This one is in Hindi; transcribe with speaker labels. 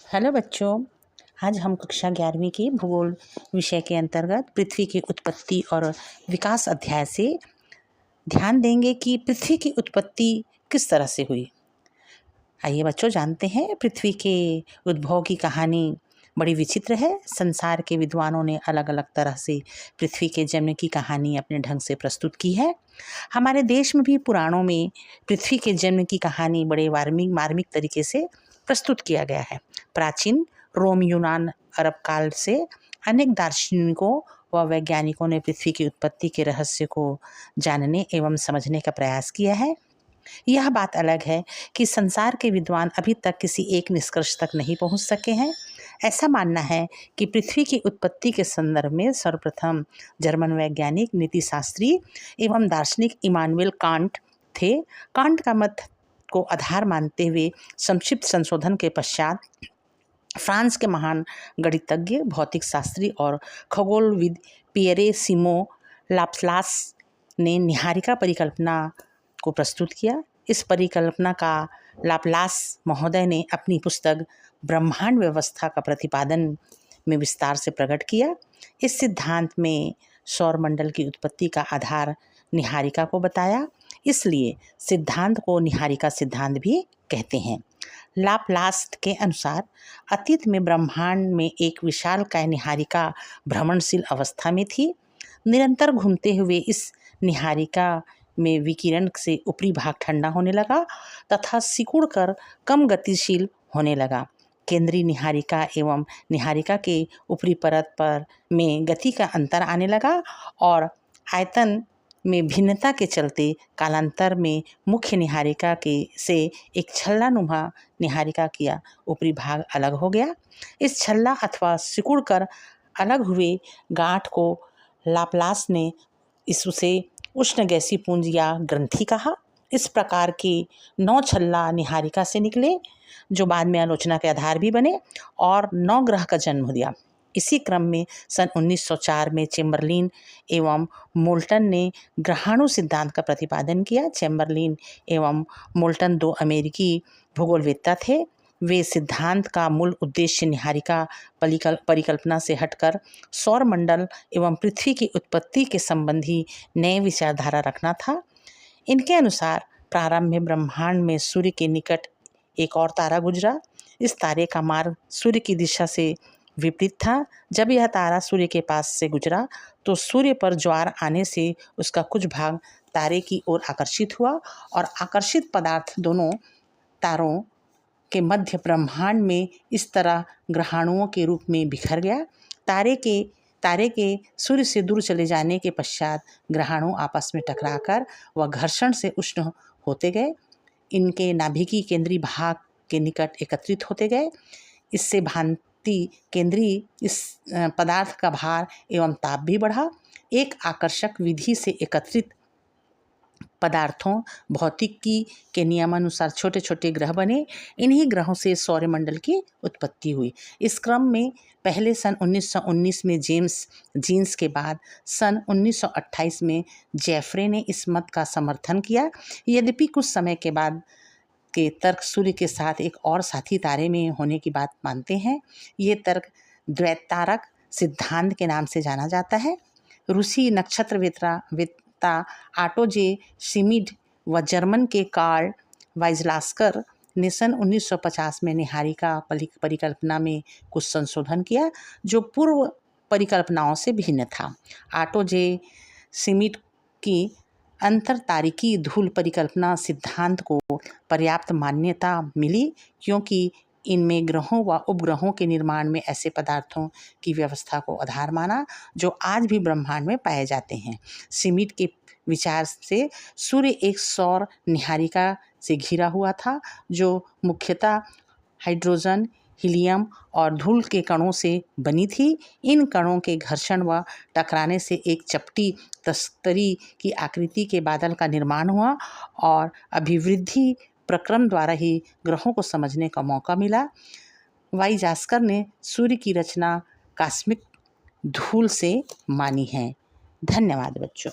Speaker 1: हेलो बच्चों, आज हम कक्षा 11वीं के भूगोल विषय के अंतर्गत पृथ्वी की उत्पत्ति और विकास अध्याय से ध्यान देंगे कि पृथ्वी की उत्पत्ति किस तरह से हुई। आइए बच्चों, जानते हैं पृथ्वी के उद्भव की कहानी बड़ी विचित्र है। संसार के विद्वानों ने अलग अलग तरह से पृथ्वी के जन्म की कहानी अपने ढंग से प्रस्तुत की है। हमारे देश में भी पुराणों में पृथ्वी के जन्म की कहानी बड़े मार्मिक तरीके से प्रस्तुत किया गया है। प्राचीन रोम, यूनान, अरब काल से अनेक दार्शनिकों व वैज्ञानिकों ने पृथ्वी की उत्पत्ति के रहस्य को जानने एवं समझने का प्रयास किया है। यह बात अलग है कि संसार के विद्वान अभी तक किसी एक निष्कर्ष तक नहीं पहुंच सके हैं। ऐसा मानना है कि पृथ्वी की उत्पत्ति के संदर्भ में सर्वप्रथम जर्मन वैज्ञानिक, नीतिशास्त्री एवं दार्शनिक इमानुएल कांट थे। कांट का मत को आधार मानते हुए संक्षिप्त संशोधन के पश्चात फ्रांस के महान गणितज्ञ, भौतिक शास्त्री और खगोलविद पियरे सिमो लाप्लास ने निहारिका परिकल्पना को प्रस्तुत किया। इस परिकल्पना का लाप्लास महोदय ने अपनी पुस्तक ब्रह्मांड व्यवस्था का प्रतिपादन में विस्तार से प्रकट किया। इस सिद्धांत में सौरमंडल की उत्पत्ति का आधार निहारिका को बताया, इसलिए सिद्धांत को निहारिका सिद्धांत भी कहते हैं। लाप्लास के अनुसार अतीत में ब्रह्मांड में एक विशालकाय निहारिका भ्रमणशील अवस्था में थी। निरंतर घूमते हुए इस निहारिका में विकिरण से ऊपरी भाग ठंडा होने लगा तथा सिकुड़कर कम गतिशील होने लगा। केंद्रीय निहारिका एवं निहारिका के ऊपरी परत पर में गति का अंतर आने लगा और आयतन में भिन्नता के चलते कालांतर में मुख्य निहारिका के से एक छल्लानुमा निहारिका का ऊपरी भाग अलग हो गया। इस छल्ला अथवा सिकुड़कर अलग हुए गांठ को लाप्लास ने इससे उष्ण गैसीय पुंज या ग्रंथि कहा। इस प्रकार के 9 छल्ला निहारिका से निकले, जो बाद में आलोचना के आधार भी बने और 9 ग्रह का जन्म दिया। इसी क्रम में सन 1904 में चैम्बरलिन एवं मोल्टन ने ग्रहाणु सिद्धांत का प्रतिपादन किया। चैम्बरलिन एवं मोल्टन 2 अमेरिकी भूगोलवेत्ता थे। वे सिद्धांत का मूल उद्देश्य निहारिका परिकल्पना से हटकर सौरमंडल एवं पृथ्वी की उत्पत्ति के संबंधी नए विचारधारा रखना था। इनके अनुसार प्रारंभ में ब्रह्मांड में सूर्य के निकट एक और तारा गुजरा। इस तारे का मार्ग सूर्य की दिशा से विपरीत था। जब यह तारा सूर्य के पास से गुजरा तो सूर्य पर ज्वार आने से उसका कुछ भाग तारे की ओर आकर्षित हुआ और आकर्षित पदार्थ दोनों तारों के मध्य ब्रह्मांड में इस तरह ग्रहाणुओं के रूप में बिखर गया। तारे के सूर्य से दूर चले जाने के पश्चात ग्रहाणु आपस में टकराकर व घर्षण से उष्ण होते गए। इनके नाभिकीय केंद्रीय भाग के निकट एकत्रित होते गए। इससे भांति केंद्रीय इस पदार्थ का भार एवं ताप भी बढ़ा। एक आकर्षक विधि से एकत्रित पदार्थों भौतिकी के नियमानुसार छोटे छोटे ग्रह बने। इन्हीं ग्रहों से सौरमंडल की उत्पत्ति हुई। इस क्रम में पहले सन 1919 में जेम्स जीन्स के बाद सन 1928 में जेफरे ने इस मत का समर्थन किया। यद्यपि कुछ समय के बाद के तर्क सूर्य के साथ एक और साथी तारे में होने की बात मानते हैं। ये तर्क द्वैतारक सिद्धांत के नाम से जाना जाता है। रूसी नक्षत्रवेत्ता ऑटो जे शिमिड व जर्मन के कार्ल वाइजलास्कर ने सन 1950 में निहारिका परिकल्पना में कुछ संशोधन किया, जो पूर्व परिकल्पनाओं से भिन्न था। ऑटो जे शिमिड की अंतरतारिकी धूल परिकल्पना सिद्धांत को पर्याप्त मान्यता मिली, क्योंकि इनमें ग्रहों व उपग्रहों के निर्माण में ऐसे पदार्थों की व्यवस्था को आधार माना जो आज भी ब्रह्मांड में पाए जाते हैं। शिमिड के विचार से सूर्य एक सौर निहारिका से घिरा हुआ था, जो मुख्यतः हाइड्रोजन, हीलियम और धूल के कणों से बनी थी। इन कणों के घर्षण व टकराने से एक चपटी तस्तरी की आकृति के बादल का निर्माण हुआ और अभिवृद्धि प्रक्रम द्वारा ही ग्रहों को समझने का मौका मिला। वाइजास्कर ने सूर्य की रचना कॉस्मिक धूल से मानी है। धन्यवाद बच्चों।